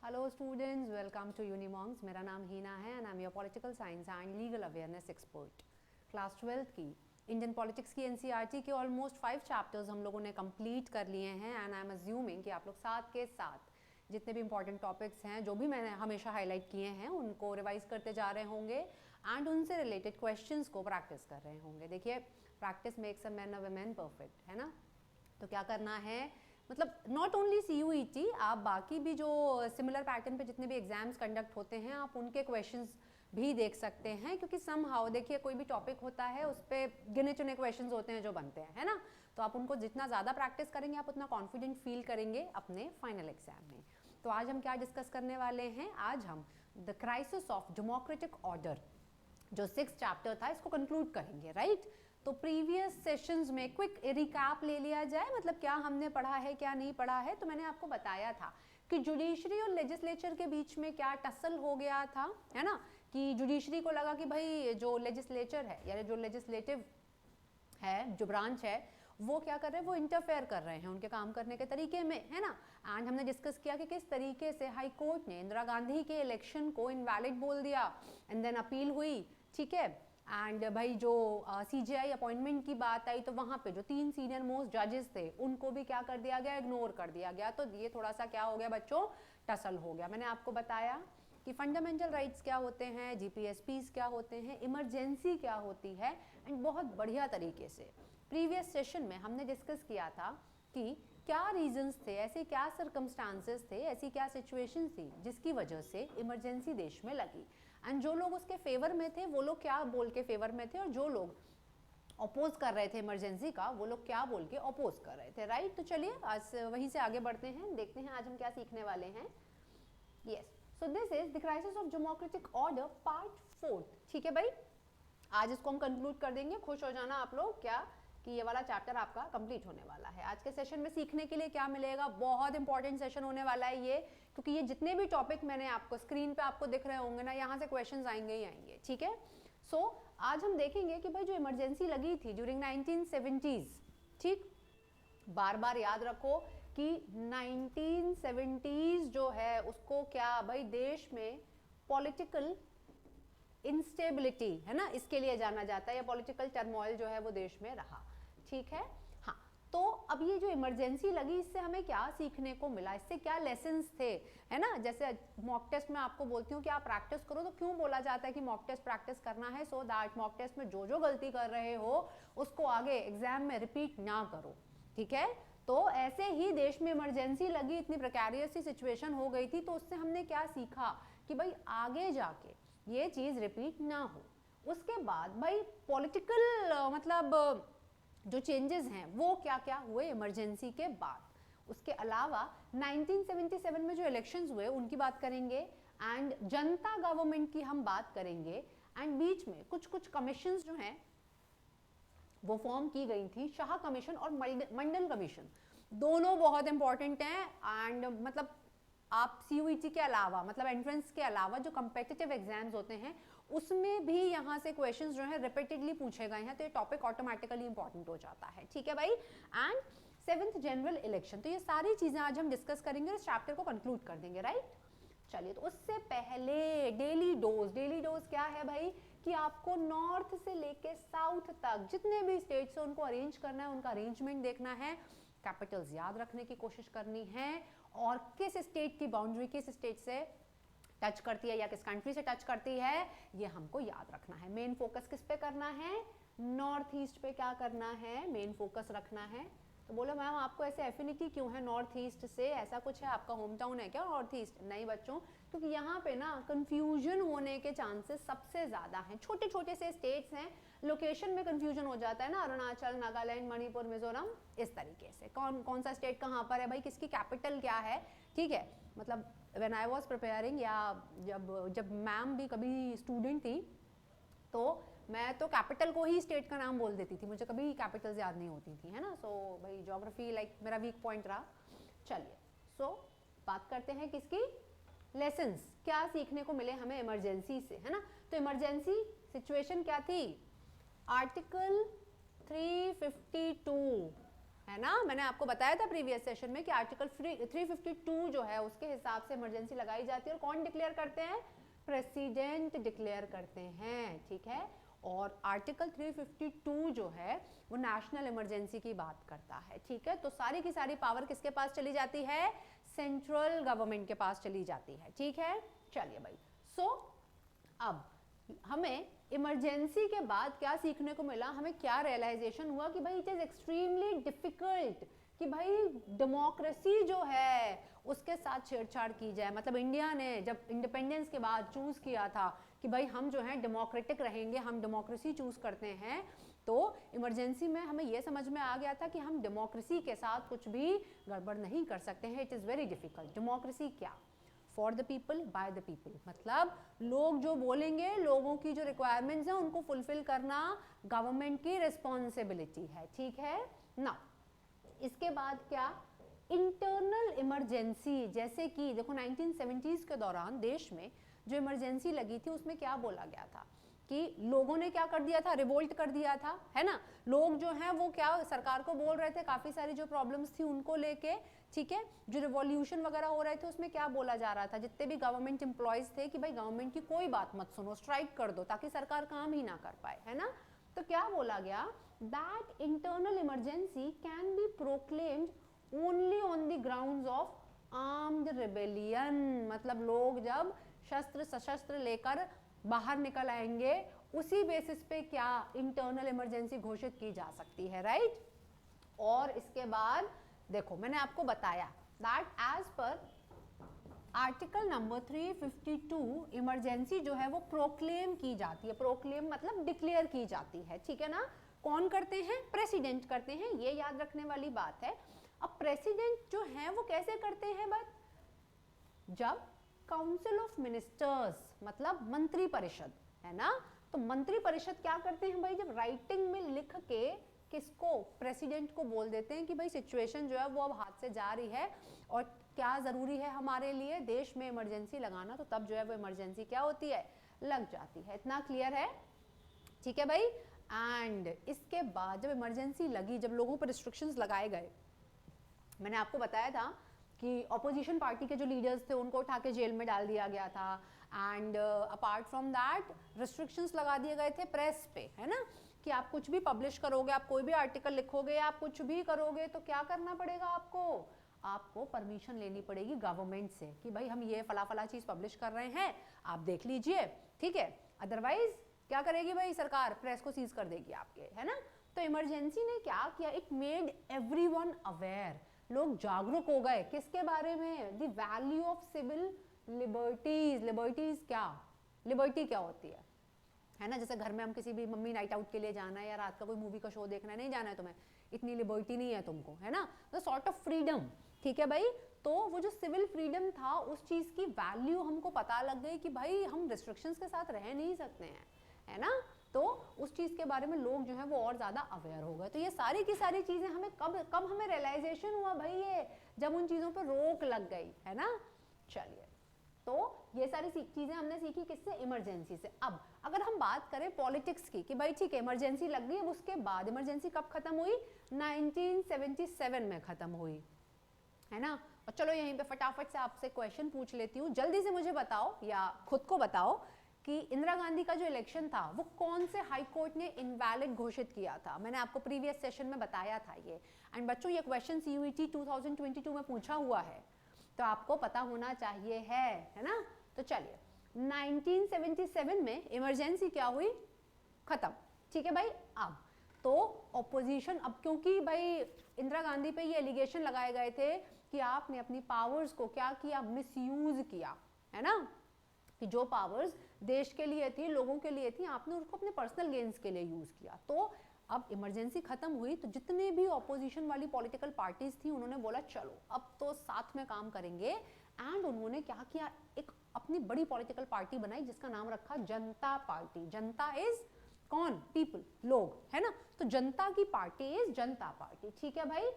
Hello students, welcome to Unimongs. मेरा नाम हीना है and I am your political science and legal awareness expert. Class 12th की Indian politics की NCERT के almost 5 chapters हम लोगों ने कंप्लीट कर लिए हैं एंड आई एम अज्यूमिंग कि आप लोग साथ के साथ जितने भी इंपॉर्टेंट टॉपिक्स हैं जो भी मैंने हमेशा हाईलाइट किए हैं उनको रिवाइज करते जा रहे होंगे एंड उनसे रिलेटेड क्वेश्चंस को प्रैक्टिस कर रहे होंगे। देखिए, practice makes a man a women perfect, है ना। तो क्या करना है, मतलब नॉट ओनली CUET, आप बाकी भी जो सिमिलर पैटर्न पे जितने भी एग्जाम्स कंडक्ट होते हैं आप उनके क्वेश्चंस भी देख सकते हैं, क्योंकि सम हाउ देखिए कोई भी टॉपिक होता है उस पर गिने चुने क्वेश्चंस होते हैं जो बनते हैं, है ना। तो आप उनको जितना ज़्यादा प्रैक्टिस करेंगे आप उतना कॉन्फिडेंट फील करेंगे अपने फाइनल एग्जाम में। तो आज हम क्या डिस्कस करने वाले हैं, आज हम the crisis of democratic order जो 6th चैप्टर था इसको कंक्लूड करेंगे, राइट। तो प्रीवियस सेशंस में क्विक रिकैप ले लिया जाए, मतलब क्या हमने पढ़ा है क्या नहीं पढ़ा है। तो मैंने आपको बताया था कि जुडिशरी और लेजिस्लेचर के बीच में क्या टसल हो गया था, है ना, कि जुडिशरी को लगा कि भाई जो लेजिस्लेचर है या जो लेजिस्लेटिव है, जो ब्रांच है, वो क्या कर रहे हैं, वो इंटरफेयर कर रहे हैं उनके काम करने के तरीके में, है ना। एंड हमने डिस्कस किया कि किस तरीके से हाई कोर्ट ने इंदिरा गांधी के इलेक्शन को इनवैलिड बोल दिया एंड देन अपील हुई, ठीक है। एंड भाई जो CJI अपॉइंटमेंट की बात आई तो वहाँ पे जो 3 सीनियर मोस्ट जजेस थे उनको भी क्या कर दिया गया, इग्नोर कर दिया गया। तो ये थोड़ा सा क्या हो गया बच्चों, टसल हो गया। मैंने आपको बताया कि फंडामेंटल राइट्स क्या होते हैं, GPSPs क्या होते हैं, इमरजेंसी क्या होती है, एंड बहुत बढ़िया तरीके से प्रीवियस सेशन में हमने डिस्कस किया था कि क्या रीजंस थे, ऐसे क्या सर्कमस्टांसेस थे, ऐसी क्या सिचुएशन थी जिसकी वजह से इमरजेंसी देश में लगी। एंड जो लोग उसके फेवर में थे वो लोग क्या बोल के फेवर में थे, और जो लोग अपोज कर रहे थे इमरजेंसी का वो लोग क्या बोल के अपोज कर रहे थे, राइट। तो चलिए आज वहीं से आगे बढ़ते हैं, देखते हैं आज हम क्या सीखने वाले हैं। Yes, so this is the crisis of democratic order part 4, ठीक है भाई। आज इसको हम कंक्लूड कर देंगे, खुश हो जाना आप लोग क्या कि ये वाला चैप्टर आपका कंप्लीट होने वाला है। आज के सेशन में सीखने के लिए क्या मिलेगा, बहुत इंपॉर्टेंट सेशन होने वाला है ये, क्योंकि ये जितने भी टॉपिक मैंने आपको स्क्रीन पे आपको दिख रहे होंगे ना, यहाँ से क्वेश्चंस आएंगे ही आएंगे, ठीक है। सो आज हम देखेंगे कि भाई जो इमरजेंसी लगी थी ड्यूरिंग 1970s, ठीक, बार बार याद रखो कि 1970s जो है उसको क्या भाई देश में पॉलिटिकल इंस्टेबिलिटी, है ना, इसके लिए जाना जाता है, या पॉलिटिकल टर्मोइल जो है वो देश में रहा, ठीक है। हाँ, तो अब ये जो इमरजेंसी लगी इससे हमें क्या सीखने को मिला, इससे क्या लेसन्स थे, है ना। जैसे मॉक टेस्ट में आपको बोलती हूँ कि आप प्रैक्टिस करो, तो क्यों बोला जाता है कि मॉक टेस्ट प्रैक्टिस करना है, सो दैट मॉक टेस्ट में जो जो गलती कर रहे हो उसको आगे एग्जाम में रिपीट ना करो, ठीक है। तो ऐसे ही देश में इमरजेंसी लगी, इतनी प्रिकैरियस सी सिचुएशन हो गई थी, तो उससे हमने क्या सीखा कि भाई आगे जाके ये चीज रिपीट ना हो। उसके बाद भाई पॉलिटिकल मतलब जो चेंजेस हैं वो क्या क्या हुए इमरजेंसी के बाद। उसके अलावा 1977 में जो इलेक्शंस हुए उनकी बात करेंगे एंड जनता गवर्नमेंट की हम बात करेंगे, एंड बीच में कुछ कुछ कमीशंस जो हैं वो फॉर्म की गई थी, शाह कमीशन और मंडल कमीशन, दोनों बहुत इंपॉर्टेंट हैं। एंड मतलब आप CUET के अलावा, मतलब एंट्रेंस के अलावा जो कम्पिटिटिव एग्जाम्स होते हैं उसमें भी यहाँ से क्वेश्चंस जो है रिपीटेडली पूछे गए हैं, तो ये टॉपिक ऑटोमेटिकली इंपॉर्टेंट हो जाता है, ठीक है भाई। एंड 7th जनरल इलेक्शन, तो ये सारी चीजें आज हम डिस्कस करेंगे और इस चैप्टर को कंक्लूड कर देंगे, राइट। चलिए, तो उससे पहले डेली डोज क्या है भाई, कि आपको नॉर्थ से लेके साउथ तक जितने भी स्टेट्स हैं उनको अरेंज करना है, उनका अरेंजमेंट देखना है, कैपिटल्स याद रखने की कोशिश करनी है, और किस स्टेट की बाउंड्री किस स्टेट से टच करती है या किस कंट्री से टच करती है ये हमको याद रखना है। मेन फोकस किस पे करना है, नॉर्थ ईस्ट पे क्या करना है, मेन फोकस रखना है। तो बोलो मैम आपको ऐसे एफिनिटी क्यों है नॉर्थ ईस्ट से, ऐसा कुछ है, आपका होम टाउन है क्या नॉर्थ ईस्ट? नहीं बच्चों, क्योंकि यहाँ पे ना कंफ्यूजन होने के चांसेस सबसे ज्यादा हैं। छोटे छोटे से स्टेट्स हैं, लोकेशन में कंफ्यूजन हो जाता है ना, अरुणाचल, नागालैंड, मणिपुर, मिजोरम, इस तरीके से कौन कौन सा स्टेट कहाँ पर है भाई, किसकी कैपिटल क्या है, ठीक है। मतलब व्हेन आई वाज प्रिपेयरिंग, या जब मैम भी कभी स्टूडेंट थी तो मैं तो कैपिटल को ही स्टेट का नाम बोल देती थी, मुझे कभी कैपिटल्स याद नहीं होती थी, है ना। सो भाई ज्योग्राफी लाइक मेरा वीक पॉइंट रहा। चलिए, सो बात करते हैं किसकी, लेसन्स, क्या सीखने को मिले हमें इमरजेंसी से, है ना। तो इमरजेंसी सिचुएशन क्या थी, आर्टिकल 352, है ना। मैंने आपको बताया था प्रीवियस सेशन में कि आर्टिकल 352 जो है उसके हिसाब से इमरजेंसी लगाई जाती है और कौन डिक्लेयर करते हैं, प्रेसिडेंट डिक्लेयर करते हैं, ठीक है। और आर्टिकल 352 जो है वो नेशनल इमरजेंसी की बात करता है, ठीक है। तो सारी की सारी पावर किसके पास चली जाती है, सेंट्रल गवर्नमेंट के पास चली जाती है, ठीक है। चलिए भाई, अब हमें इमरजेंसी के बाद क्या सीखने को मिला, हमें क्या रियलाइजेशन हुआ कि भाई इट इज एक्सट्रीमली डिफिकल्ट कि भाई डेमोक्रेसी जो है उसके साथ छेड़छाड़ की जाए। मतलब इंडिया ने जब इंडिपेंडेंस के बाद चूज किया था कि भाई हम जो है डेमोक्रेटिक रहेंगे, हम डेमोक्रेसी चूज करते हैं, तो इमरजेंसी में हमें यह समझ में आ गया था कि हम डेमोक्रेसी के साथ कुछ भी गड़बड़ नहीं कर सकते हैं। It is very difficult. Democracy क्या, for the people by the people, मतलब लोग जो बोलेंगे, लोगों की जो रिक्वायरमेंट्स हैं उनको फुलफिल करना गवर्नमेंट की रिस्पॉन्सिबिलिटी है, ठीक है ना। इसके बाद क्या, इंटरनल इमरजेंसी, जैसे कि देखो 1970s के दौरान देश में जो इमरजेंसी लगी थी उसमें क्या बोला गया था कि लोगों ने क्या कर दिया था, रिवोल्ट कर दिया था, है ना। लोग जो हैं वो क्या सरकार को बोल रहे थे, काफी सारी जो प्रॉब्लम्स थी उनको लेके, ठीक है। जो रिवॉल्यूशन वगैरह हो रहे थे उसमें क्या बोला जा रहा था, जितने भी गवर्नमेंट एम्प्लॉयज थे कि भाई गवर्नमेंट की कोई बात मत सुनो, स्ट्राइक कर दो ताकि सरकार काम ही ना कर पाए, है ना। तो क्या बोला गया, that internal emergency can be proclaimed only on the grounds of armed rebellion, मतलब लोग जब शस्त्र सशस्त्र लेकर बाहर निकल आएंगे उसी बेसिस पे क्या इंटरनल इमरजेंसी घोषित की जा सकती है, राइट। और इसके बाद देखो मैंने आपको बताया that as per article number 352 emergency जो है वो प्रोक्लेम की जाती है। प्रोक्लेम मतलब डिक्लेयर की जाती है, ठीक है ना। कौन करते हैं, प्रेसिडेंट करते हैं, ये याद रखने वाली बात है। अब प्रेसिडेंट जो है वो कैसे करते हैं, बट जब काउंसिल ऑफ मिनिस्टर्स मतलब मंत्री परिषद, है ना, तो मंत्री परिषद क्या करते हैं भाई, जब राइटिंग में लिख के किसको, प्रेसिडेंट को बोल देते हैं कि भाई सिचुएशन जो है वो अब हाथ से जा रही है और क्या जरूरी है हमारे लिए देश में इमरजेंसी लगाना, तो तब जो है वो इमरजेंसी क्या होती है, लग जाती है। इतना क्लियर है, ठीक है भाई। एंड इसके बाद जब इमरजेंसी लगी, जब लोगों पर रिस्ट्रिक्शंस लगाए गए, मैंने आपको बताया था कि ऑपोजिशन पार्टी के जो लीडर्स थे उनको उठा के जेल में डाल दिया गया था। And apart from that restrictions लगा दिए गए थे प्रेस पे, है ना, कि आप कुछ भी पब्लिश करोगे, आप कोई भी आर्टिकल लिखोगे, आप कुछ भी करोगे तो क्या करना पड़ेगा आपको परमिशन लेनी पड़ेगी गवर्नमेंट से कि भाई हम ये फला फला चीज पब्लिश कर रहे हैं, आप देख लीजिए, ठीक है। अदरवाइज क्या करेगी भाई सरकार, प्रेस को सीज कर देगी आपके, है ना। तो इमरजेंसी ने क्या किया, इट मेड एवरीवन अवेयर, लोग जागरूक हो गए किसके बारे में, the value of civil liberties. Liberties क्या, लिबर्टी क्या होती है ना। जैसे घर में हम किसी भी मम्मी नाइट आउट के लिए जाना है या रात का कोई मूवी का शो देखना है, नहीं जाना है तुम्हें, इतनी लिबर्टी नहीं है तुमको, है ना, द सॉर्ट ऑफ फ्रीडम, ठीक है भाई। तो वो जो सिविल फ्रीडम था उस चीज की वैल्यू हमको पता लग गई कि भाई हम रिस्ट्रिक्शंस के साथ रह नहीं सकते हैं, है ना। तो उस चीज के बारे में लोग जो है वो और ज्यादा अवेयर हो गए। तो ये सारी की सारी चीजें हमें कब हमें रियलाइजेशन हुआ भाई, ये जब उन चीजों पर रोक लग गई, है ना। चलिए, तो ये सारी चीजें हमने सीखी किससे, इमरजेंसी से। अब अगर हम बात करें पॉलिटिक्स की कि भाई ठीक है इमरजेंसी लग गई, अब उसके बाद इमरजेंसी कब खत्म हुई, 1977 में खत्म हुई, है ना। और चलो यहीं पे फटाफट से आपसे क्वेश्चन पूछ लेती हूँ, जल्दी से मुझे बताओ या खुद को बताओ कि इंदिरा गांधी का जो इलेक्शन था वो कौन से हाई कोर्ट ने इनवैलिड घोषित किया था। मैंने आपको प्रीवियस सेशन में बताया था ये। एंड बच्चों ये क्वेश्चन CUET 2022 में पूछा हुआ है, तो आपको पता होना चाहिए, है ना। तो चलिए 1977 में इमरजेंसी क्या हुई, खत्म, ठीक है भाई। अब तो ऑपोजिशन, अब क्योंकि भाई इंदिरा गांधी पे ये एलिगेशन लगाए गए थे कि आपने अपनी पावर्स को क्या किया, मिसयूज किया, है ना, कि जो पावर्स देश के लिए थी, लोगों के लिए थी, आपने उसको अपने पर्सनल गेन्स के लिए यूज किया। तो अब इमरजेंसी खत्म हुई तो जितने भी ऑपोजिशन वाली पॉलिटिकल पार्टीज थी उन्होंने बोला चलो अब तो साथ में काम करेंगे। एंड उन्होंने क्या किया, एक अपनी बड़ी पॉलिटिकल पार्टी बनाई जिसका नाम रखा जनता पार्टी। जनता इज कौन, पीपल, लोग, है ना। तो जनता की पार्टी इज जनता पार्टी, ठीक है भाई।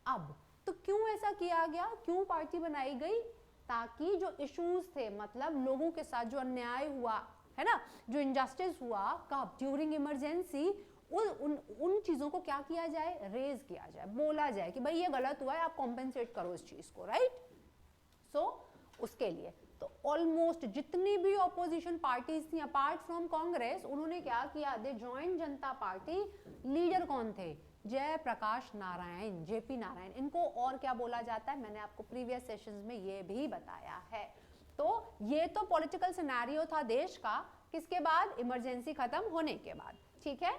अब तो क्यों ऐसा किया गया, क्यों पार्टी बनाई गई, ताकि जो इश्यूज थे, मतलब लोगों के साथ जो अन्याय हुआ, है ना, जो इनजस्टिस हुआ कब, ड्यूरिंग इमरजेंसी, उन चीज़ों को क्या किया जाए, रेज किया जाए, बोला जाए कि भाई ये गलत हुआ है, आप कॉम्पेंसेट करो इस चीज़ को, राइट। सो उसके लिए तो ऑलमोस्ट जितनी भी ऑपोजिशन पार्टीज थी अपार्ट फ्रॉम कांग्रेस, उन्होंने क्या किया, they join Janata party. Leader कौन थे, जयप्रकाश नारायण, जेपी नारायण। इनको और क्या बोला जाता है, मैंने आपको प्रीवियस सेशंस में ये भी बताया है। तो ये तो पॉलिटिकल सिनेरियो था देश का, किसके बाद, इमरजेंसी खत्म होने के बाद, ठीक है।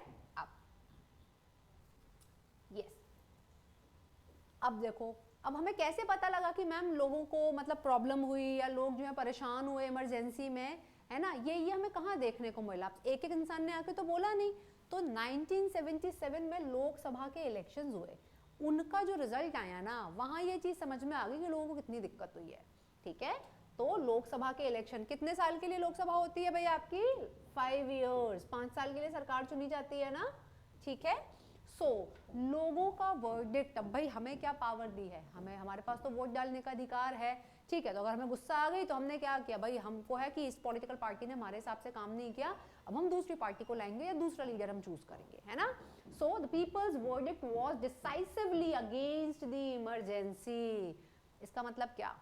अब देखो, अब हमें कैसे पता लगा कि मैम लोगों को मतलब प्रॉब्लम हुई या लोग जो है परेशान हुए इमरजेंसी में, है ना, ये हमें कहाँ देखने को मिला, एक एक इंसान ने आके तो बोला नहीं। तो 1977 में लोकसभा के इलेक्शंस हुए, उनका जो रिजल्ट आया ना, वहाँ ये चीज़ समझ में आ गई कि लोगों को कितनी दिक्कत हुई है, ठीक है। तो लोकसभा के इलेक्शन कितने साल के लिए लोकसभा होती है भाई आपकी, 5 इयर्स, 5 साल के लिए सरकार चुनी जाती है ना, ठीक है। सो लोगों का वर्डिक्ट, अब भाई हमें क्या पावर दी है, हमें, हमारे पास तो वोट डालने का अधिकार है, ठीक है। तो अगर हमें गुस्सा आ गई तो हमने क्या किया भाई, हमको है कि इस पॉलिटिकल पार्टी ने हमारे हिसाब से काम नहीं किया, अब हम दूसरी पार्टी को लाएंगे या दूसरा लीडर हम चूज करेंगे, है ना। So the people's verdict was decisively against the emergency. इसका मतलब क्या,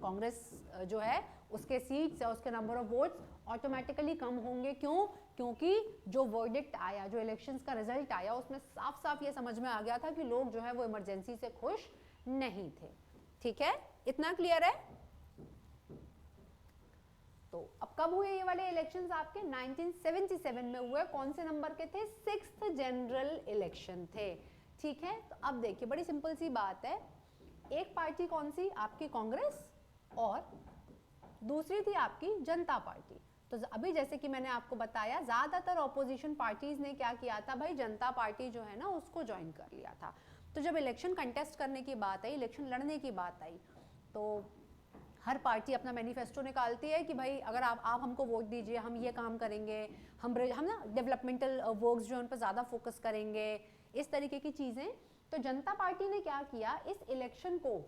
कांग्रेस जो है उसके सीट्स या उसके नंबर ऑफ वोट्स ऑटोमेटिकली कम होंगे। क्यों, क्योंकि जो वर्डिक्ट आया, जो इलेक्शंस का रिजल्ट आया, उसमें साफ साफ ये समझ में आ गया था कि लोग जो है वो इमरजेंसी से खुश नहीं थे, ठीक है। इतना क्लियर है। तो अब कब हुए ये वाले इलेक्शंस आपके, 1977 में हुए। कौन से नंबर के थे, 6th जनरल इलेक्शन थे, ठीक है। तो अब देखिए बड़ी सिंपल सी बात है, एक पार्टी कौन सी आपकी, कांग्रेस, और दूसरी थी आपकी जनता पार्टी। तो अभी जैसे कि मैंने आपको बताया, ज्यादातर ऑपोजिशन पार्टीज ने क्या किया था भाई, जनता पार्टी जो है ना उसको ज्वाइन कर लिया था। तो जब इलेक्शन कंटेस्ट करने की बात आई, इलेक्शन लड़ने की बात आई, तो हर पार्टी अपना मैनिफेस्टो निकालती है कि भाई अगर आप हमको वोट दीजिए, हम ये काम करेंगे, हम ना डेवलपमेंटल वर्क्स जो है उन पर ज़्यादा फोकस करेंगे, इस तरीके की चीज़ें। तो जनता पार्टी ने क्या किया, इस इलेक्शन को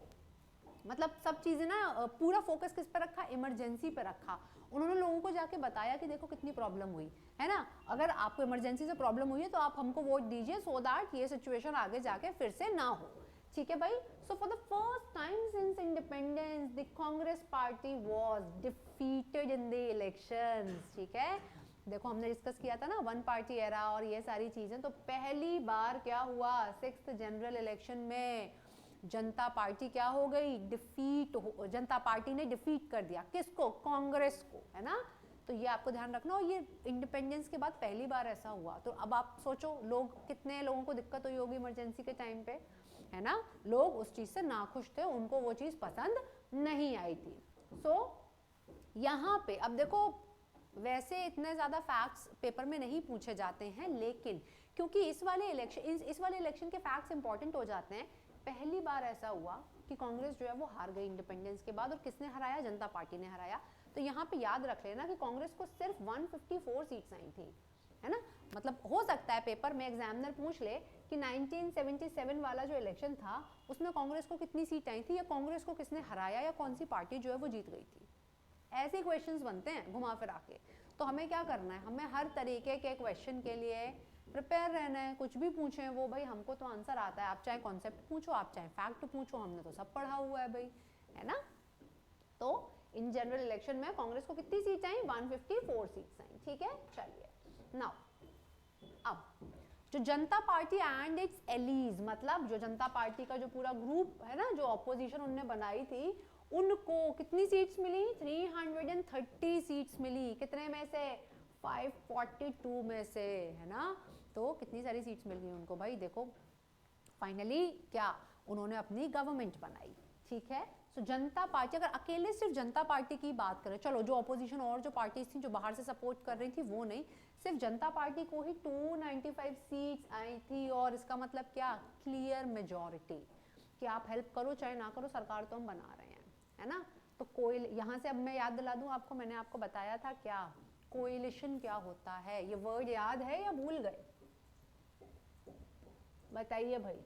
मतलब सब चीज़ें ना पूरा फोकस किस पर रखा, इमरजेंसी पर रखा। उन्होंने लोगों को जाके बताया कि देखो कितनी प्रॉब्लम हुई है ना, अगर आपको इमरजेंसी से प्रॉब्लम हुई है तो आप हमको वोट दीजिए, सो दैट ये सिचुएशन आगे जाके फिर से ना हो, ठीक है भाई। So for the first time since independence the Congress party was defeated in the elections, ठीक है। देखो हमने डिस्कस किया था ना वन पार्टी एरा और ये सारी चीजें, तो पहली बार क्या हुआ, 6th जनरल इलेक्शन में जनता पार्टी क्या हो गई, डिफीट हो, जनता पार्टी ने डिफीट कर दिया, किसको, कांग्रेस को, है ना। तो ये आपको ध्यान रखना, और ये इंडिपेंडेंस के बाद पहली बार ऐसा हुआ। तो अब आप सोचो लोग, कितने लोगों को दिक्कत हुई होगी इमरजेंसी के टाइम पे, है ना। लोग उस चीज से नाखुश थे, उनको वो चीज पसंद नहीं आई थी। सो यहाँ पे अब देखो, वैसे इतने ज्यादा फैक्ट्स पेपर में नहीं पूछे जाते हैं, लेकिन क्योंकि इस वाले इलेक्शन के फैक्ट्स इंपॉर्टेंट हो जाते हैं। पहली बार ऐसा हुआ कि कांग्रेस जो है वो हार गई इंडिपेंडेंस के बाद, और किसने हराया, जनता पार्टी ने हराया। तो यहाँ पे याद रख लेना कि कांग्रेस को सिर्फ 154 सीट्स आई थी, है ना। मतलब हो सकता है पेपर में एग्जामिनर पूछ ले कि 1977 वाला जो इलेक्शन था उसमें कांग्रेस को कितनी सीट आई थी, या कांग्रेस को किसने हराया, या कौन सी पार्टी जो है वो जीत गई थी। ऐसे क्वेश्चंस बनते हैं घुमा फिरा के। तो हमें क्या करना है, हमें हर तरीके के क्वेश्चन के लिए प्रिपेयर रहना है। कुछ भी पूछें वो भाई हमको तो आंसर आता है, आप चाहे कॉन्सेप्ट पूछो, आप चाहे फैक्ट पूछो, हमने तो सब पढ़ा हुआ है भाई, है ना। तो इन जनरल इलेक्शन में कांग्रेस को कितनी सीट आई, 154 सीट्स आई, ठीक है। चलिए नाउ, अब जो जनता पार्टी एंड इट्स एलीज, मतलब जो जनता पार्टी का जो पूरा ग्रुप है ना, जो ऑपोजिशन उनने बनाई थी, उनको कितनी सीट्स मिली, 330 सीट्स मिली। कितने में से, 542 में से, है ना। तो कितनी सारी सीट्स मिल गई उनको भाई। देखो फाइनली क्या, उन्होंने अपनी गवर्नमेंट बनाई, ठीक है। सो जनता पार्टी, अगर अकेले सिर्फ जनता पार्टी की बात करें, चलो जो ऑपोजिशन और जो पार्टीज थी जो बाहर से सपोर्ट कर रही थी वो नहीं, सिर्फ जनता पार्टी को ही 295 सीट्स आई थी। और इसका मतलब क्या, क्लियर मेजॉरिटी, कि आप हेल्प करो चाहे ना करो, सरकार तो हम बना रहे हैं, है ना। तो कोई यहाँ से अब मैं याद दिला दूं आपको, मैंने आपको बताया था क्या, कोएलिशन क्या होता है, ये वर्ड याद है या भूल गए, बताइए भाई।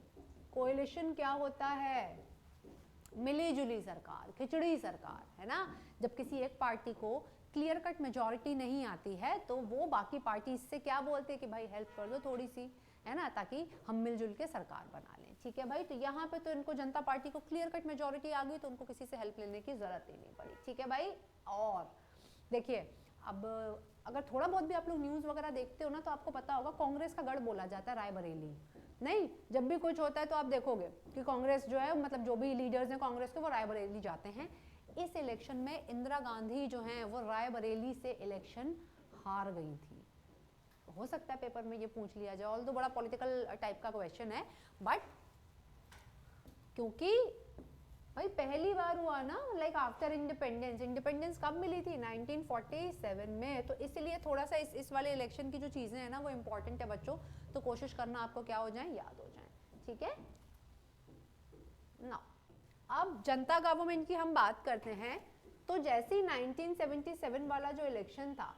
कोएलिशन क्या होता है, मिली जुली सरकार, खिचड़ी सरकार, है ना। जब किसी एक पार्टी को क्लियर कट मेजॉरिटी नहीं आती है तो वो बाकी पार्टी से क्या बोलते हैं कि भाई हेल्प कर दो थोड़ी सी, है ना, ताकि हम मिलजुल के सरकार बना लें। ठीक है भाई, तो यहाँ पे तो इनको जनता पार्टी को क्लियर कट मेजॉरिटी आ गई तो उनको किसी से हेल्प लेने की जरूरत ही नहीं पड़ी। ठीक है भाई, और देखिए अब अगर थोड़ा बहुत भी आप लोग न्यूज़ वगैरह देखते हो ना तो आपको पता होगा कांग्रेस का गढ़ बोला जाता है रायबरेली। नहीं, जब भी कुछ होता है तो आप देखोगे कि कांग्रेस जो है, मतलब जो भी लीडर्स हैं कांग्रेस के, वो रायबरेली जाते हैं। इस इलेक्शन में इंदिरा गांधी जो हैं वो रायबरेली से इलेक्शन हार गई थी। हो सकता है पेपर में ये पूछ लिया जाए, ऑल्दो बड़ा पॉलिटिकल टाइप का क्वेश्चन है, बट क्योंकि भाई पहली बार हुआ ना, लाइक आफ्टर इंडिपेंडेंस, इंडिपेंडेंस कब मिली थी 1947 में, तो इसलिए थोड़ा सा इस वाले इलेक्शन की जो चीजें हैं ना वो इंपॉर्टेंट है बच्चों, तो कोशिश करना आपको क्या हो जाए, याद हो जाए। ठीक है ना। अब जनता गवर्नमेंट की हम बात करते हैं, तो जैसे ही 1977 वाला जो इलेक्शन था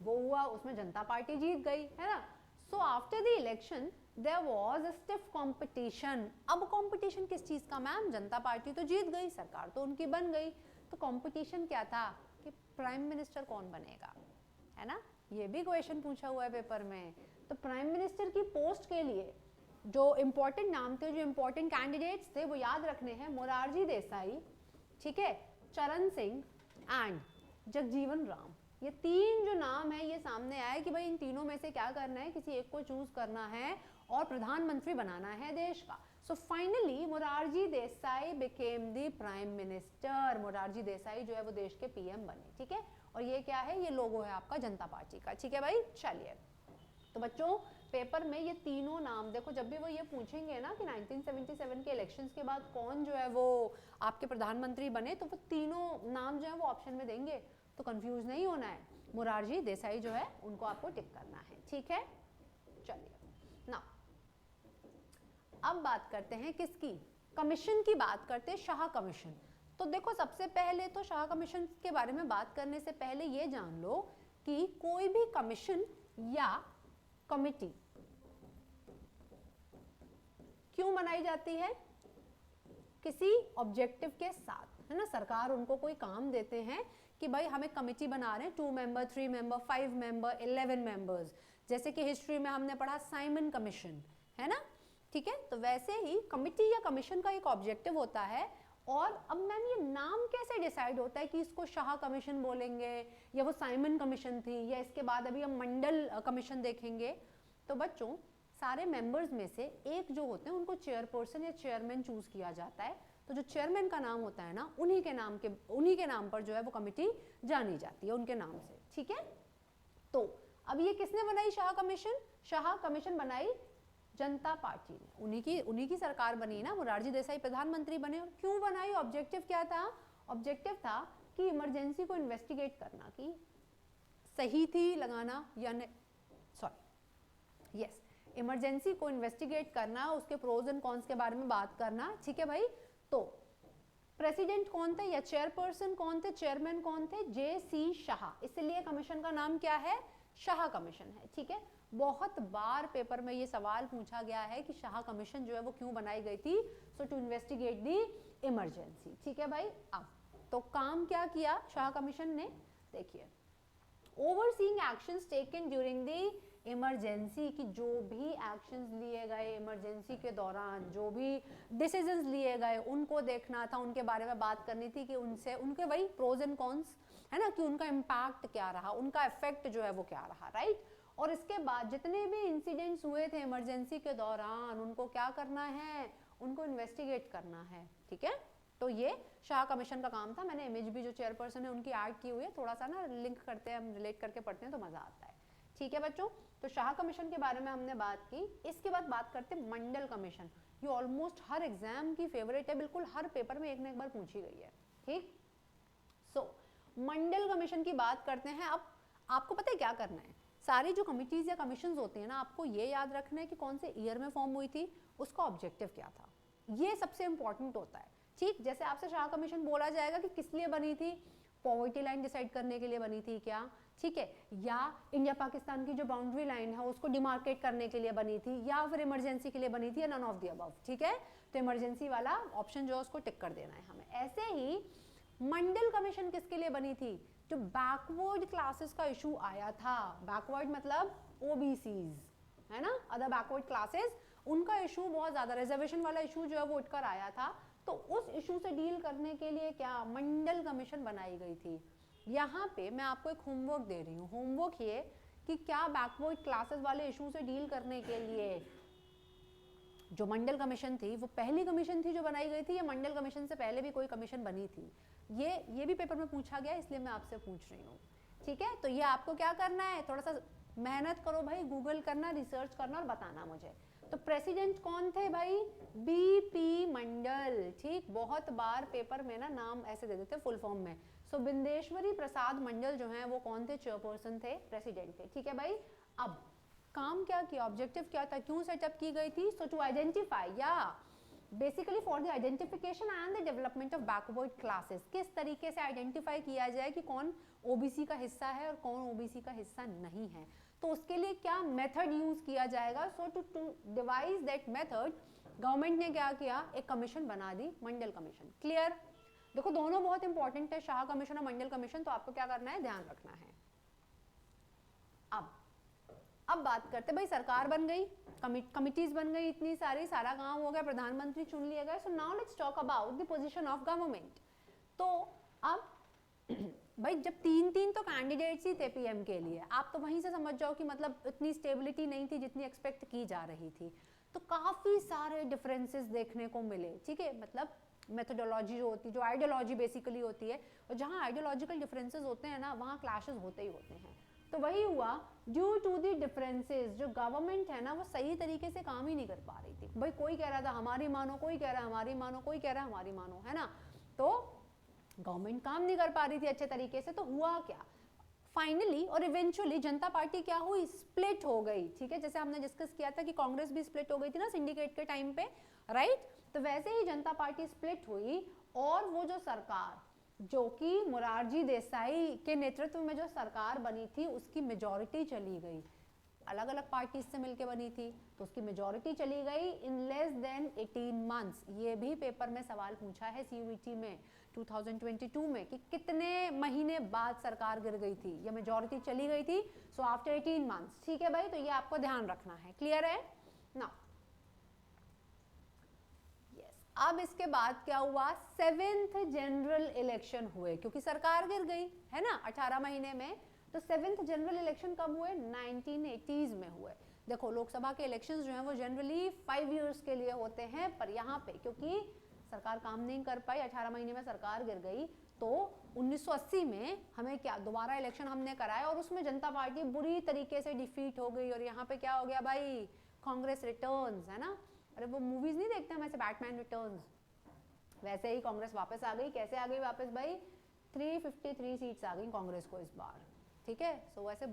वो हुआ, उसमें जनता पार्टी जीत गई, है ना। So after the election there was a stiff competition. अब कंपटीशन किस चीज का मैम, जनता पार्टी तो जीत गई, सरकार तो उनकी बन गई, तो कंपटीशन क्या था कि प्राइम मिनिस्टर कौन बनेगा, है ना, ये भी क्वेश्चन पूछा हुआ है पेपर में। तो प्राइम मिनिस्टर की पोस्ट के लिए जो इंपॉर्टेंट नाम थे, जो इंपॉर्टेंट कैंडिडेट्स थे वो याद रखने हैं, मोरारजी देसाई, ठीक है, चरण सिंह एंड जगजीवन राम। ये तीन जो नाम है ये सामने आए कि भाई इन तीनों में से क्या करना है, किसी एक को चूज करना है और प्रधानमंत्री बनाना है देश का। So finally Morarji Desai became the prime minister. Morarji Desai जो है वो देश के पीएम बने। ठीक है, और ये क्या है, ये लोगो है आपका जनता पार्टी का। ठीक है भाई, चलिए, तो बच्चों पेपर में ये तीनों नाम देखो, जब भी वो ये पूछेंगे ना कि 1977 के इलेक्शंस के बाद कौन जो है वो आपके प्रधानमंत्री बने, तो वो तीनों नाम जो है वो ऑप्शन में देंगे, तो कंफ्यूज नहीं होना है। मोरारजी देसाई जो है उनको आपको टिक करना है। ठीक है, चलिए ना, अब बात करते हैं किसकी, कमीशन की बात करते हैं, शाह कमीशन। तो देखो सबसे पहले तो शाह कमीशन के बारे में बात करने से पहले ये जान लो कि कोई भी कमीशन या कमिटी क्यों बनाई जाती है, किसी ऑब्जेक्टिव के साथ, है ना। सरकार उनको कोई काम देते हैं कि भाई हमें कमिटी बना रहे हैं, 2 मेंबर, 3 मेंबर, 5 मेंबर, 11 मेंबर्स, जैसे कि हिस्ट्री में हमने पढ़ा साइमन कमीशन, है ना। ठीक है, तो वैसे ही कमिटी या कमीशन का एक ऑब्जेक्टिव होता है। और अब मैम ये नाम कैसे डिसाइड होता है कि इसको शाह कमीशन बोलेंगे या वो साइमन कमीशन थी, या इसके बाद अभी हम मंडल कमीशन देखेंगे। तो बच्चों सारे मेंबर्स में से एक जो होते हैं उनको चेयरपर्सन या चेयरमैन चूज किया जाता है। तो जो चेयरमैन का नाम होता है ना, उन्हीं के नाम पर जो है वो कमिटी जानी जाती है, उनके नाम से। ठीक है, तो अब ये किसने बनाई शाह कमीशन, शाह कमीशन बनाई जनता पार्टी ने, उन्हीं की सरकार बनी ना, मोरारजी देसाई प्रधानमंत्री बने। और क्यों बनाई, ऑब्जेक्टिव क्या था, ऑब्जेक्टिव था कि इमरजेंसी को इन्वेस्टिगेट करना कि सही थी लगाना या नहीं, सॉरी यस, इमरजेंसी को इन्वेस्टिगेट करना, उसके प्रोज एंड कॉन्स के बारे में बात करना। ठीक है भाई, तो प्रेसिडेंट कौन थे या चेयरपर्सन कौन थे, चेयरमैन कौन थे, JC शाह, इसलिए कमीशन का नाम क्या है, शाह कमीशन है। ठीक है, बहुत बार पेपर में ये सवाल पूछा गया है कि शाह कमीशन जो है वो क्यों बनाई गई थी, सो टू इन्वेस्टिगेट दी इमरजेंसी। ठीक है भाई, अब तो काम क्या किया शाह कमीशन ने, देखिए, overseeing actions taken during the emergency, की जो भी एक्शंस लिए गए इमरजेंसी के दौरान, जो भी डिसीजंस लिए गए उनको देखना था, उनके बारे में बात करनी थी कि उनसे उनके वही प्रोज एंड कॉन्स, है ना, कि उनका इम्पैक्ट क्या रहा, उनका इफेक्ट जो है वो क्या रहा, राइट। और इसके बाद जितने भी इंसिडेंट्स हुए थे इमरजेंसी के दौरान उनको क्या करना है, उनको इन्वेस्टिगेट करना है। ठीक है, तो ये शाह कमीशन का काम था। मैंने इमेज भी जो चेयरपर्सन है उनकी ऐड की हुई है, थोड़ा सा ना लिंक करते हैं हम, रिलेट करके पढ़ते हैं तो मजा आता है। ठीक है बच्चों, तो शाह कमीशन के बारे में हमने बात की। इसके बाद बात करते हैं मंडल कमीशन। ये ऑलमोस्ट हर एग्जाम की फेवरेट है, बिल्कुल हर पेपर में एक ना एक बार पूछी गई है। ठीक, सो मंडल कमीशन की बात करते हैं। अब आपको पता है क्या करना है, सारी जो कमिटीज या कमीशंस होती हैं ना, आपको ये याद रखना है कि कौन से ईयर में फॉर्म हुई थी, उसका ऑब्जेक्टिव क्या था, ये सबसे इंपॉर्टेंट होता है। ठीक, जैसे आपसे शाह कमीशन बोला जाएगा कि किस लिए बनी थी, पॉवर्टी लाइन डिसाइड करने के लिए बनी थी क्या, ठीक है, या इंडिया पाकिस्तान की जो बाउंड्री लाइन है उसको डिमार्केट करने के लिए बनी थी, या फिर इमरजेंसी के लिए बनी थी, या नन ऑफ द अबव। ठीक है, तो इमरजेंसी वाला ऑप्शन जो है उसको टिक कर देना है हमें। ऐसे ही मंडल कमीशन किसके लिए बनी थी, जो बैकवर्ड क्लासेस का इशू आया था, बैकवर्ड मतलब ओबीसीज, है ना, अदर बैकवर्ड क्लासेस, उनका इशू बहुत ज्यादा, रिजर्वेशन वाला इशू जो है वो उठकर आया था। तो उस इशू से डील करने के लिए क्या मंडल कमीशन बनाई गई थी। यहाँ पे मैं आपको एक होमवर्क दे रही हूँ, होमवर्क ये कि क्या बैकवर्ड क्लासेस वाले इशू से डील करने के लिए जो मंडल कमीशन थी वो पहली कमीशन थी जो बनाई गई थी, या मंडल कमीशन से पहले भी कोई कमीशन बनी थी। ये भी पेपर में पूछा गया, इसलिए मैं आपसे पूछ रही हूँ, ठीक है। तो ये आपको क्या करना है, थोड़ा सा मेहनत करो भाई, गूगल करना, रिसर्च करना और बताना मुझे। तो प्रेसिडेंट कौन थे भाई, बीपी मंडल, ठीक। बहुत बार पेपर में ना नाम ऐसे दे देते फुल फॉर्म में। सो बिंदेश्वरी प्रसाद मंडल जो हैं वो कौन थे, चेयरपर्सन थे, प्रेसिडेंट थे, ठीक है भाई। अब काम क्या किया, ऑब्जेक्टिव क्या था, क्यों सेटअप की गई थी, सो टू आइडेंटिफाई या basically for the identification and the development of backward classes, किस तरीके से आइडेंटिफाई किया जाए कि कौन ओबीसी का हिस्सा है और कौन ओबीसी का हिस्सा नहीं है। तो उसके लिए क्या मेथड यूज किया जाएगा, so to devise that method government ने क्या किया, एक कमीशन बना दी, मंडल कमीशन। क्लियर। देखो दोनों बहुत इंपॉर्टेंट है, शाह कमीशन और मंडल कमीशन, तो आपको क्या करना है, ध्यान रखना है। अब बात करते, भाई सरकार बन गई, कमिटीज बन गई इतनी सारी, सारा काम हो गया, प्रधानमंत्री चुन लिया गया। So now let's talk about the position of government. तो अब भाई जब तीन तो कैंडिडेट्स ही थे पीएम के लिए, आप तो वहीं से समझ जाओ कि मतलब इतनी स्टेबिलिटी नहीं थी जितनी एक्सपेक्ट की जा रही थी। तो काफी सारे डिफरेंसेस देखने को मिले, ठीक है। मतलब मेथोडोलॉजी जो होती है, जो आइडियोलॉजी बेसिकली होती है, और जहाँ आइडियोलॉजिकल डिफरेंसेस होते हैं ना, वहाँ क्लैशेस होते ही होते हैं। तो वही हुआ, ड्यू टू दी डिफरेंसेस जो गवर्नमेंट है ना वो सही तरीके से काम ही नहीं कर पा रही थी। भाई कोई कह रहा था हमारी मानो, कोई कह रहा हमारी मानो, कोई कह रहा हमारी मानो, है ना। तो गवर्नमेंट काम नहीं कर पा रही थी अच्छे तरीके से। तो हुआ क्या, फाइनली और इवेंचुअली जनता पार्टी क्या हुई, स्प्लिट हो गई, ठीक है। जैसे हमने डिस्कस किया था कि कांग्रेस भी स्प्लिट हो गई थी ना सिंडिकेट के टाइम पे, राइट। तो वैसे ही जनता पार्टी स्प्लिट हुई, और वो जो सरकार जो कि मोरारजी देसाई के नेतृत्व में जो सरकार बनी थी उसकी मेजॉरिटी चली गई। अलग अलग पार्टी से मिलकर बनी थी तो उसकी मेजॉरिटी चली गई इन लेस देन 18 मंथ्स। ये भी पेपर में सवाल पूछा है सीयूईटी में 2022 में कि कितने महीने बाद सरकार गिर गई थी या मेजॉरिटी चली गई थी। सो आफ्टर 18 मंथ्स, ठीक है भाई। तो ये आपको ध्यान रखना है, क्लियर है ना। अब इसके बाद क्या हुआ, 7th जनरल इलेक्शन हुए, क्योंकि सरकार गिर गई है ना 18 महीने में। तो 7th जनरल इलेक्शन कब हुए, 1980s में हुए। देखो लोकसभा के इलेक्शंस जो हैं वो जनरली 5 इयर्स के लिए होते हैं, पर यहाँ पे क्योंकि सरकार काम नहीं कर पाई, 18 महीने में सरकार गिर गई, तो 1980 में हमें क्या दोबारा इलेक्शन हमने कराया और उसमें जनता पार्टी बुरी तरीके से डिफीट हो गई। और यहाँ पे क्या हो गया भाई, कांग्रेस रिटर्न्स, है ना। अरे वो मूवीज नहीं देखते हम ऐसे, बैटमैन रिटर्न्स, वैसे ही कांग्रेस वापस आ गई। कैसे आ गई वापस भाई, 353 सीट्स आ गई कांग्रेस को इस बार, ठीक है। सो वैसे,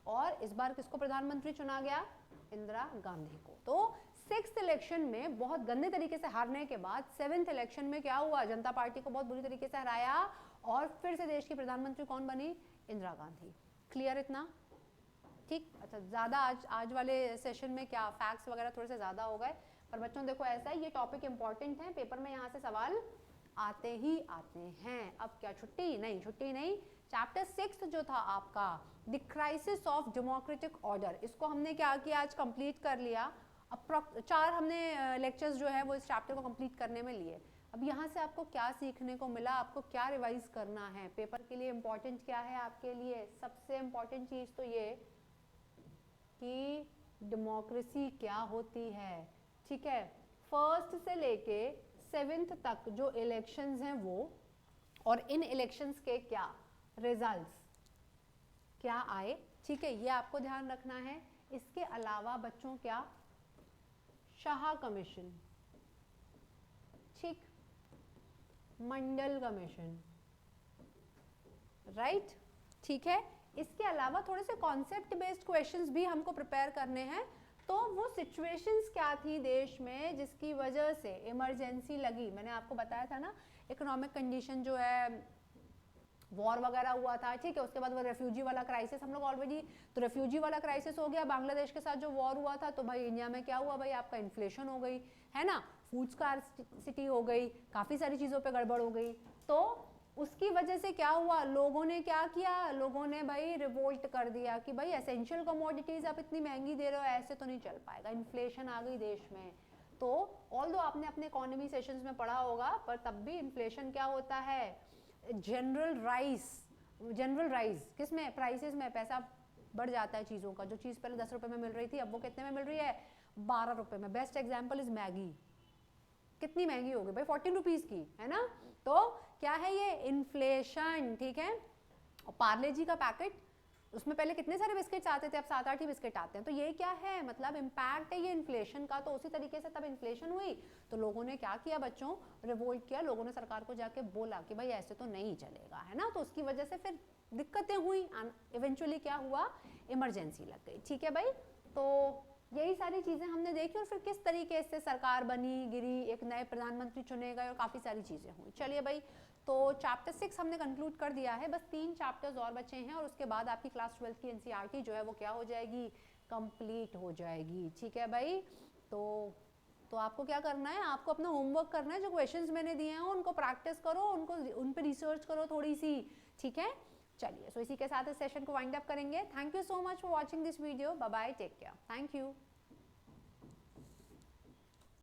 और इस बार किसको प्रधानमंत्री चुना गया, इंदिरा गांधी को। तो 6th इलेक्शन में बहुत गंदे तरीके से हारने के बाद 7th इलेक्शन में क्या हुआ, जनता पार्टी को बहुत बुरी तरीके से हराया और फिर से देश की प्रधानमंत्री कौन बनी, इंदिरा गांधी। क्लियर इतना, ठीक। अच्छा, ज़्यादा आज वाले सेशन में क्या फैक्ट्स वगैरह थोड़े से ज़्यादा हो गए, पर बच्चों देखो ऐसा है, ये टॉपिक इंपॉर्टेंट है, पेपर में यहाँ से सवाल आते ही आते हैं। अब क्या छुट्टी नहीं, छुट्टी नहीं। चैप्टर 6 जो था आपका the crisis of democratic order, इसको हमने क्या किया, आज कंप्लीट कर लिया। अब 4 हमने लेक्चर्स जो है वो इस चैप्टर को कंप्लीट करने में लिए। अब यहाँ से आपको क्या सीखने को मिला, आपको क्या रिवाइज करना है, पेपर के लिए इम्पोर्टेंट क्या है आपके लिए, सबसे इम्पोर्टेंट चीज़ तो ये कि डेमोक्रेसी क्या होती है, ठीक है। 1st से लेके 7th तक जो इलेक्शंस हैं वो, और इन इलेक्शंस के क्या रिजल्ट्स क्या आए, ठीक है, ये आपको ध्यान रखना है। इसके अलावा बच्चों क्या, शाह कमीशन, ठीक, मंडल कमीशन, राइट, ठीक है। इसके अलावा थोड़े से कॉन्सेप्ट बेस्ड क्वेश्चंस भी हमको प्रिपेयर करने हैं। तो वो सिचुएशंस क्या थी देश में जिसकी वजह से इमरजेंसी लगी, मैंने आपको बताया था ना, इकोनॉमिक कंडीशन जो है, वॉर वगैरह हुआ था, ठीक है। उसके बाद वो रेफ्यूजी वाला क्राइसिस हम लोग ऑलरेडी, तो रेफ्यूजी वाला क्राइसिस हो गया, बांग्लादेश के साथ जो वॉर हुआ था, तो भाई इंडिया में क्या हुआ भाई, आपका इन्फ्लेशन हो गई, है ना, फूड स्कार्सिटी हो गई, काफ़ी सारी चीज़ों पे गड़बड़ हो गई। तो उसकी वजह से क्या हुआ, लोगों ने क्या किया, लोगों ने भाई रिवोल्ट कर दिया कि भाई एसेंशियल कमोडिटीज आप इतनी महंगी दे रहे हो, ऐसे तो नहीं चल पाएगा, इन्फ्लेशन आ गई देश में। तो ऑल्दो आपने अपने इकोनॉमी सेशंस में पढ़ा होगा, पर तब भी इन्फ्लेशन क्या होता है, जनरल राइज किसमें, प्राइसेस में, पैसा बढ़ जाता है चीज़ों का। जो चीज़ पहले 10 रुपये में मिल रही थी अब वो कितने में मिल रही है, 12 रुपये में। बेस्ट एग्जाम्पल इज मैगी, कितनी महंगी हो गई भाई, 14 रुपीज़ की, है ना। तो क्या है ये, इन्फ्लेशन, ठीक है। और पार्ले जी का पैकेट, उसमें पहले कितने सारे बिस्किट्स आते थे, अब 7-8 ही बिस्किट आते हैं। तो ये क्या है, मतलब इम्पैक्ट है ये इन्फ्लेशन का। तो उसी तरीके से तब इन्फ्लेशन हुई तो लोगों ने क्या किया बच्चों, रिवोल्ट किया, लोगों ने सरकार को जाके बोला कि भाई ऐसे तो नहीं चलेगा, है ना। तो उसकी वजह से फिर दिक्कतें हुई, इवेंचुअली क्या हुआ, इमरजेंसी लग गई, ठीक है भाई। तो यही सारी चीज़ें हमने देखी और फिर किस तरीके से सरकार बनी गिरी, एक नए प्रधानमंत्री चुने गए और काफ़ी सारी चीज़ें हुई। चलिए भाई, तो चैप्टर 6 हमने कंक्लूड कर दिया है, बस 3 चैप्टर्स और बचे हैं और उसके बाद आपकी क्लास 12 की एनसीईआरटी जो है वो क्या हो जाएगी, कंप्लीट हो जाएगी, ठीक है भाई। तो आपको क्या करना है, आपको अपना होमवर्क करना है, जो क्वेश्चंस मैंने दिए हैं उनको प्रैक्टिस करो, उन पर रिसर्च करो थोड़ी सी, ठीक है। चलिए, सो इसी के साथ इस सेशन को वाइंड अप करेंगे। Thank you so much for watching this video, bye bye, take care, thank you.